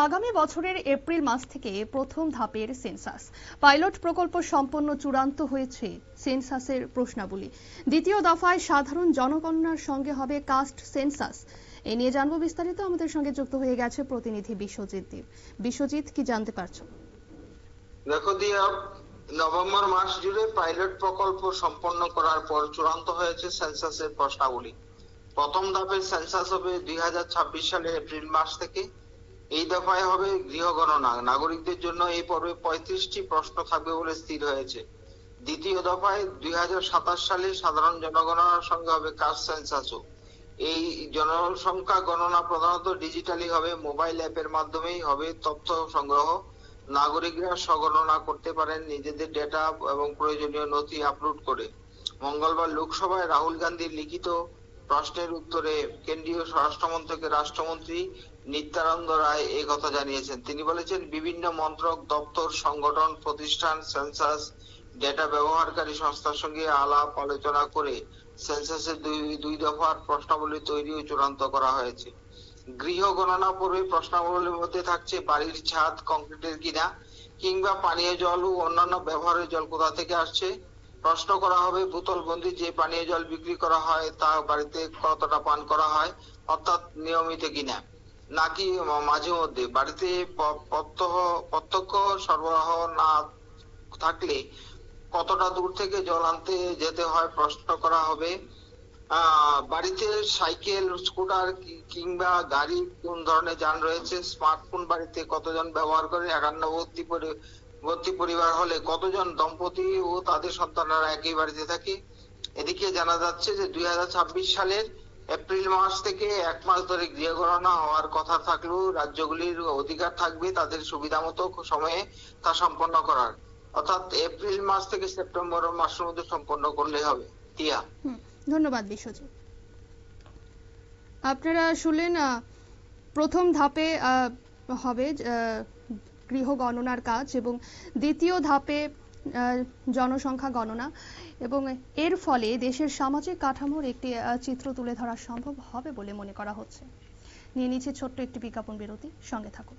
আগামী বছরের এপ্রিল মাস থেকে প্রথম ধাপের সেন্সাস পাইলট প্রকল্প সম্পন্ন চূড়ান্ত হয়েছে সেন্সাসের প্রশ্নাবলী। দ্বিতীয় দফায় সাধারণ জনগণনার সঙ্গে হবে কাস্ট সেন্সাস। এ নিয়ে জানবো বিস্তারিত। আমাদের সঙ্গে যুক্ত হয়ে গেছে প্রতিনিধি বিশ্বজিৎ দীপ। বিশ্বজিৎ, কি জানতে পারছো? দেখো দিয়া, নভেম্বর মাস জুড়ে পাইলট প্রকল্প সম্পন্ন করার পর চূড়ান্ত হয়েছে সেন্সাসের প্রশ্নাবলী। প্রথম ধাপের সেন্সাস হবে 2026 সালের এপ্রিল মাস থেকে। এই দফায় হবে গৃহ গণনা। নাগরিকদের জন্য এই পর্বে 35টি প্রশ্ন থাকবে বলে স্থির হয়েছে। দ্বিতীয় দফায় 2027 সালে সাধারণ জনগণনার সঙ্গে হবে কাস্ট সেন্সাসও। এই জনসংখ্যা গণনা প্রধানত ডিজিটালি হবে, মোবাইল অ্যাপের মাধ্যমেই হবে তথ্য সংগ্রহ। নাগরিকরা স্বগণনা করতে পারেন নিজেদের ডেটা এবং প্রয়োজনীয় নথি আপলোড করে। মঙ্গলবার লোকসভায় রাহুল গান্ধীর লিখিত প্রশ্নের উত্তরে কেন্দ্রীয় স্বরাষ্ট্র মন্ত্রকের রাষ্ট্রমন্ত্রী নিত্যানন্দ রায় এই কথা জানিয়েছেন। তিনি বলেছেন, বিভিন্ন মন্ত্রক, দপ্তর, সংগঠন, প্রতিষ্ঠান সেন্সাস ডেটা ব্যবহারকারী সংস্থার সঙ্গে আলাপ আলোচনা করে সেন্সাসের দুই দফার প্রশ্নাবলী তৈরি ও চূড়ান্ত করা হয়েছে। গৃহ গণনা পূর্বে প্রশ্নাবলীর মধ্যে থাকছে বাড়ির ছাদ কংক্রিটের কিনা, কিংবা পানীয় জল ও অন্যান্য ব্যবহারের জল কোথা থেকে আসছে। প্রশ্ন করা হবে বোতল বন্দি যে পানীয় জল বিক্রি করা হয় তা বাড়িতে কতটা পান করা হয়, অর্থাৎ নিয়মিত কিনা, নাকি মাঝে মধ্যে। বাড়িতে প্রত্যক্ষ সরবরাহ না থাকলে কতটা দূর থেকে জল আনতে যেতে হয় প্রশ্ন করা হবে। বাড়িতে সাইকেল, স্কুটার কিংবা গাড়ি কোন ধরনের যান রয়েছে। স্মার্টফোন বাড়িতে কতজন ব্যবহার করে। 51 পরিবার হলে কতজন দম্পতি ও তাদের সন্তানরা একই বাড়িতে থাকে। এদিকে জানা যাচ্ছে যে 2026 সালের এপ্রিল মাস থেকে এক মাস ধরে গৃহ গণনা হওয়ার কথা থাকলেও রাজ্যগুলির অধিকার থাকবে তাদের সুবিধা মতো সময়ে তা সম্পন্ন করার, অর্থাৎ এপ্রিল মাস থেকে সেপ্টেম্বর মাসের মধ্যে সম্পন্ন করলে হবে। টিয়া, ধন্যবাদ বিশ্বজিৎ। আপনারা শুনলেন, প্রথম ধাপে হবে গৃহ গণনার কাজ এবং দ্বিতীয় ধাপে জনসংখ্যা গণনা, এবং এর ফলে দেশের সামাজিক কাঠামোর একটি চিত্র তুলে ধরা সম্ভব হবে বলে মনে করা হচ্ছে। নিয়ে নিচ্ছে ছোট্ট একটি বিজ্ঞাপন বিরতি, সঙ্গে থাকুন।